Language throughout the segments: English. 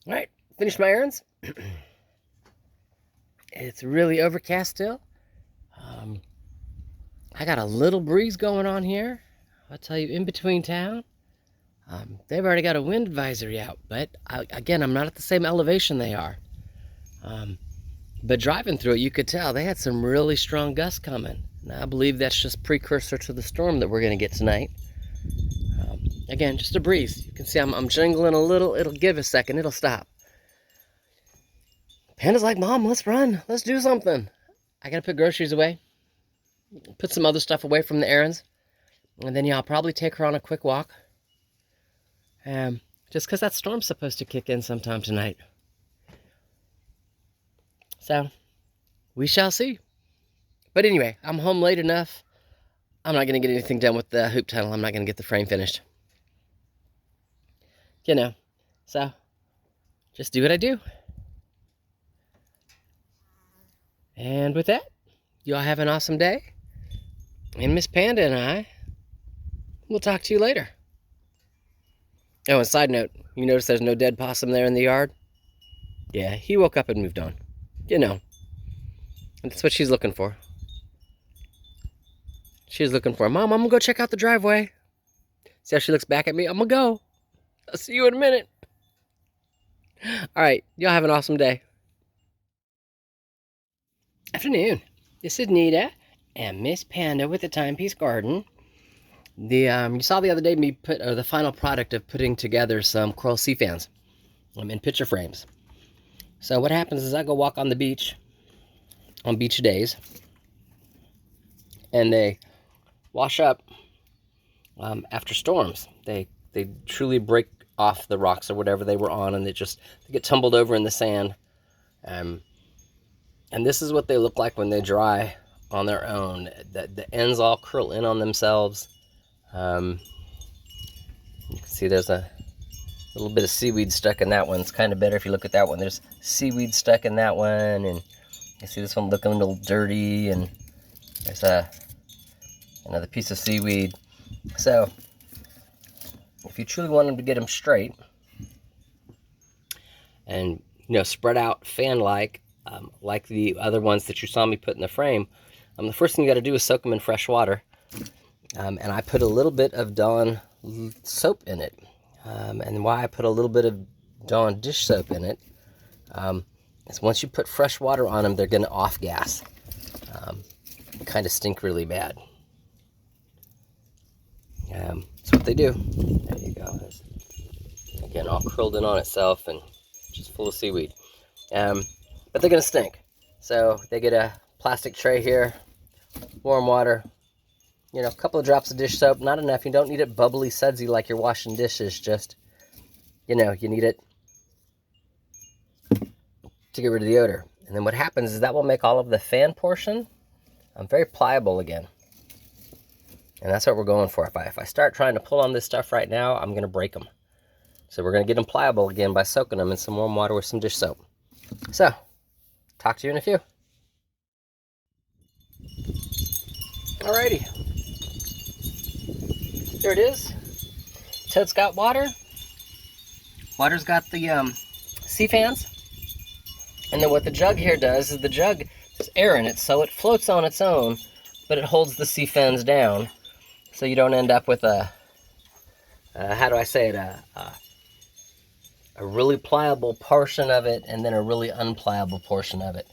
All right, finished my errands. It's really overcast still. Um, I got a little breeze going on here. I'll tell you, in between town. They've already got a wind advisory out, but again, I'm not at the same elevation they are. Um, but driving through it, you could tell they had some really strong gusts coming. And I believe that's just precursor to the storm that we're going to get tonight. Again, just a breeze. You can see I'm jingling a little. It'll give a second. It'll stop. Panda's like, Mom, let's run. Let's do something. I got to put groceries away. Put some other stuff away from the errands. And then, yeah, I'll probably take her on a quick walk. Just because that storm's supposed to kick in sometime tonight. So, we shall see. But anyway, I'm home late enough. I'm not going to get anything done with the hoop tunnel. I'm not going to get the frame finished. You know, so just do what I do. And with that, you all have an awesome day. And Miss Panda and I will talk to you later. Oh, and side note, you notice there's no dead possum there in the yard? Yeah, he woke up and moved on. You know, that's what she's looking for. She's looking for, Mom, I'm gonna go check out the driveway. See how she looks back at me? I'm gonna go. I'll see you in a minute. All right, y'all have an awesome day. Afternoon. This is Nita and Miss Panda with the Timepiece Garden. You saw the other day me put the final product of putting together some coral sea fans in picture frames. So what happens is I go walk on the beach on beach days, and they wash up after storms. They truly break off the rocks or whatever they were on, and they get tumbled over in the sand. And this is what they look like when they dry on their own. The ends all curl in on themselves. You can see there's a little bit of seaweed stuck in that one. It's kind of better if you look at that one. There's seaweed stuck in that one, and you see this one looking a little dirty, and there's another piece of seaweed. So if you truly want them to get them straight and spread out fan-like, like the other ones that you saw me put in the frame, the first thing you got to do is soak them in fresh water. And I put a little bit of Dawn soap in it. And why I put a little bit of Dawn dish soap in it is once you put fresh water on them, they're going to off-gas. Kind of stink really bad. That's what they do. There you go. Again, all curled in on itself and just full of seaweed. But they're going to stink. So they get a plastic tray here, warm water, a couple of drops of dish soap, not enough. You don't need it bubbly, sudsy like you're washing dishes. Just, you need it to get rid of the odor. And then what happens is that will make all of the fan portion very pliable again. And that's what we're going for. If I start trying to pull on this stuff right now, I'm going to break them. So we're going to get them pliable again by soaking them in some warm water with some dish soap. So, talk to you in a few. Alrighty. There it is. Toad's got water. Water's got the sea fans. And then what the jug here does is the jug has air in it, so it floats on its own, but it holds the sea fans down, so you don't end up with a really pliable portion of it and then a really unpliable portion of it.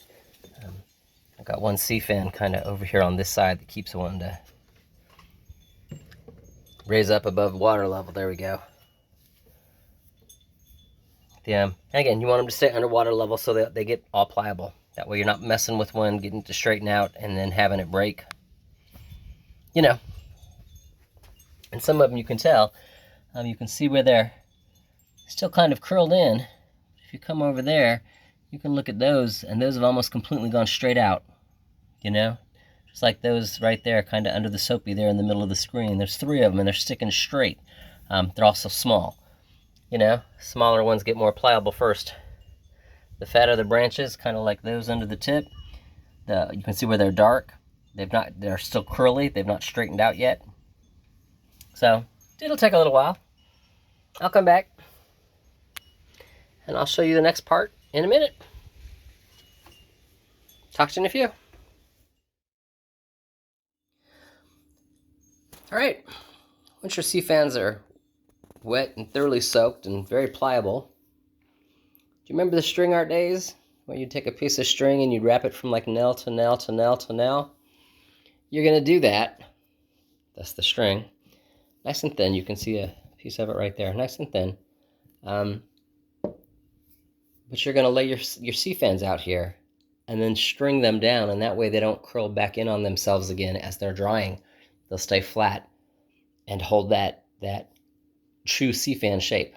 I've got one sea fan kind of over here on this side that keeps one to raise up above water level. There we go. Yeah. Again, you want them to stay under water level so that they get all pliable. That way you're not messing with one, getting it to straighten out, and then having it break. And some of them you can tell. You can see where they're still kind of curled in. If you come over there, you can look at those, and those have almost completely gone straight out. Just like those right there, kind of under the soapy there in the middle of the screen. There's 3 of them, and they're sticking straight. They're also small. Smaller ones get more pliable first. The fatter the branches, kind of like those under the tip, you can see where they're dark. They're still curly. They've not straightened out yet. So it'll take a little while. I'll come back. and I'll show you the next part in a minute. Talk to you in a few. All right, once your sea fans are wet and thoroughly soaked and very pliable, do you remember the string art days? Where you'd take a piece of string and you'd wrap it from like nail to nail to nail to nail? You're gonna do that. That's the string. Nice and thin. You can see a piece of it right there. Nice and thin. But you're gonna lay your sea fans out here and then string them down, and that way they don't curl back in on themselves again as they're drying. They'll stay flat and hold that true sea fan shape.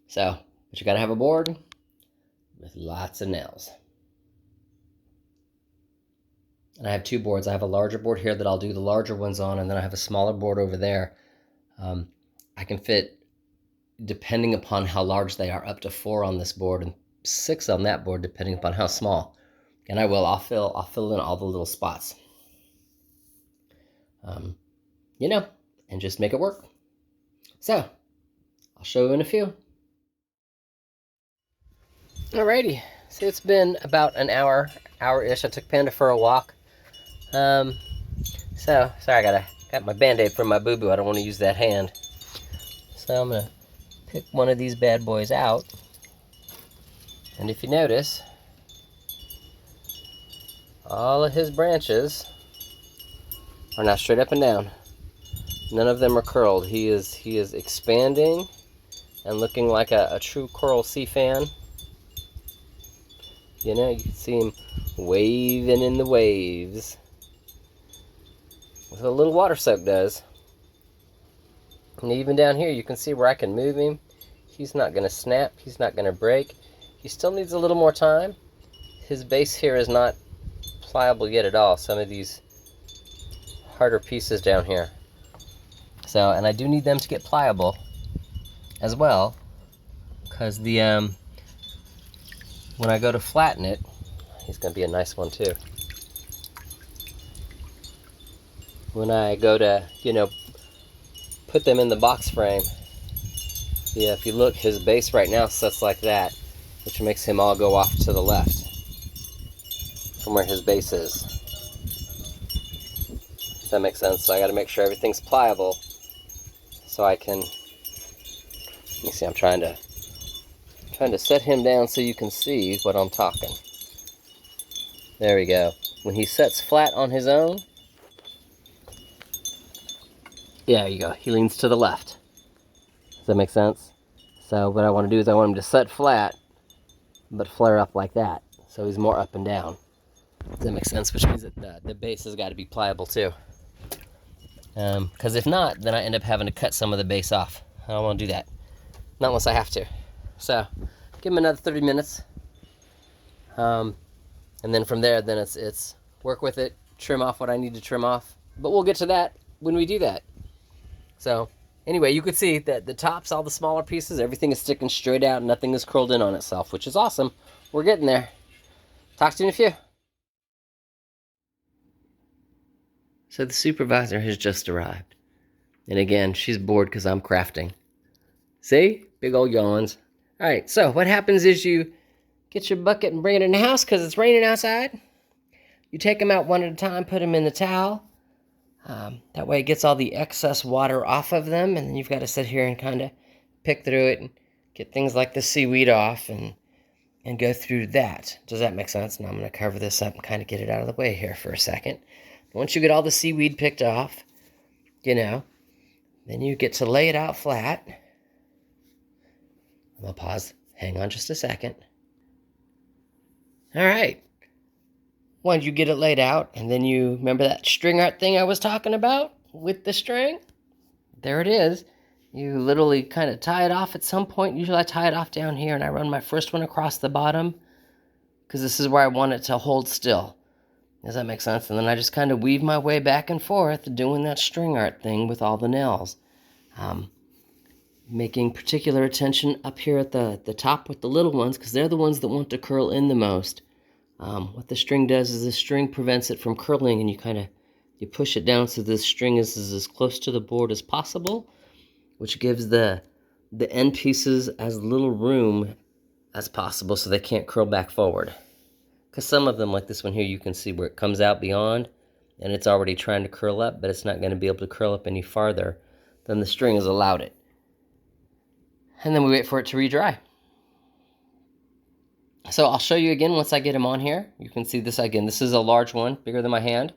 So, but you gotta have a board with lots of nails. And I have two boards. I have a larger board here that I'll do the larger ones on, and then I have a smaller board over there. I can fit, depending upon how large they are, up to 4 on this board and 6 on that board, depending upon how small. And I'll fill in all the little spots. And just make it work. So, I'll show you in a few. Alrighty, so it's been about an hour-ish. I took Panda for a walk. So, sorry, I got my Band-Aid from my boo-boo. I don't want to use that hand. So I'm gonna pick one of these bad boys out. And if you notice, all of his branches are now straight up and down. None of them are curled. He is expanding and looking like a true coral sea fan. You know, you can see him waving in the waves. That's what a little water soak does. And even down here, you can see where I can move him. He's not going to snap. He's not going to break. He still needs a little more time. His base here is not pliable yet at all. Some of these harder pieces down here. So, and I do need them to get pliable as well, because the when I go to flatten it, he's going to be a nice one too. When I go to, put them in the box frame, yeah, if you look, his base right now sets like that, which makes him all go off to the left from where his base is. If that makes sense. So I got to make sure everything's pliable so I can, let me see, I'm trying to set him down so you can see what I'm talking. There we go. When he sets flat on his own, yeah, there you go. He leans to the left. Does that make sense? So what I want to do is I want him to set flat, but flare up like that. So he's more up and down. Does that make sense? Which means that the base has got to be pliable too. Because if not, then I end up having to cut some of the base off. I don't want to do that. Not unless I have to. So, give him another 30 minutes. And then from there, then it's work with it, trim off what I need to trim off. But we'll get to that when we do that. So, anyway, you could see that the tops, all the smaller pieces, everything is sticking straight out. Nothing is curled in on itself, which is awesome. We're getting there. Talk to you in a few. So the supervisor has just arrived. And again, she's bored because I'm crafting. See? Big old yawns. All right, so what happens is you get your bucket and bring it in the house because it's raining outside. You take them out one at a time, put them in the towel. That way it gets all the excess water off of them, and then you've got to sit here and kind of pick through it and get things like the seaweed off and go through that. Does that make sense? Now I'm going to cover this up and kind of get it out of the way here for a second. Once you get all the seaweed picked off, then you get to lay it out flat. I'll pause. Hang on just a second. All right. Once you get it laid out, and then you remember that string art thing I was talking about with the string? There it is. You literally kind of tie it off at some point. Usually I tie it off down here, and I run my first one across the bottom because this is where I want it to hold still. Does that make sense? And then I just kind of weave my way back and forth doing that string art thing with all the nails. Making particular attention up here at the top with the little ones because they're the ones that want to curl in the most. What the string does is the string prevents it from curling, and you push it down so the string is as close to the board as possible, which gives the the end pieces as little room as possible so they can't curl back forward. Because some of them, like this one here, you can see where it comes out beyond and it's already trying to curl up, but it's not going to be able to curl up any farther than the string has allowed it. And then we wait for it to re-dry. So I'll show you again once I get them on here. You can see this again. This is a large one, bigger than my hand.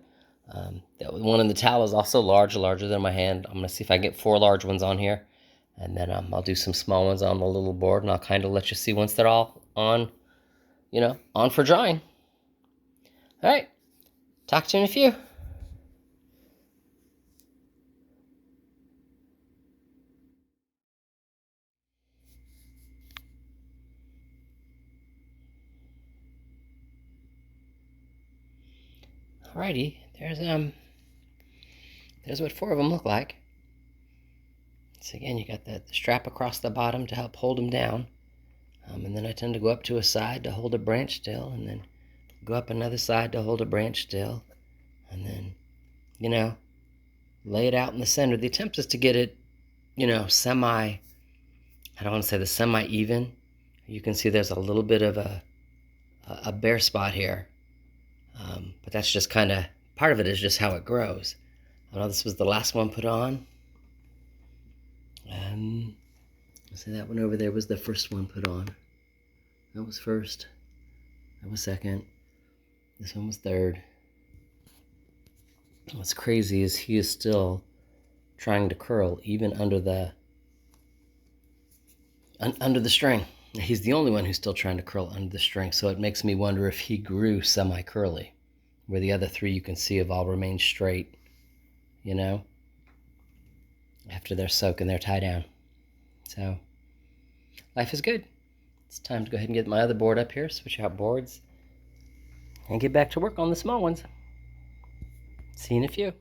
That one in the towel is also larger than my hand. I'm going to see if I can get 4 large ones on here. And then I'll do some small ones on the little board, and I'll kind of let you see once they're all on, on for drying. All right, talk to you in a few. Alrighty, there's what 4 of them look like. So again, you got the strap across the bottom to help hold them down. And then I tend to go up to a side to hold a branch still, and then go up another side to hold a branch still, and then, lay it out in the center. The attempt is to get it, I don't want to say the semi-even. You can see there's a little bit of a bare spot here. But that's just kind of, part of it is just how it grows. I know this was the last one put on. See, that one over there was the first one put on. That was first. That was second. This one was third. What's crazy is he is still trying to curl even under the string. He's the only one who's still trying to curl under the string, so it makes me wonder if he grew semi-curly, where the other 3 you can see have all remained straight, after they're soaked and they're tied down. So, life is good. It's time to go ahead and get my other board up here, switch out boards, and get back to work on the small ones. See you in a few.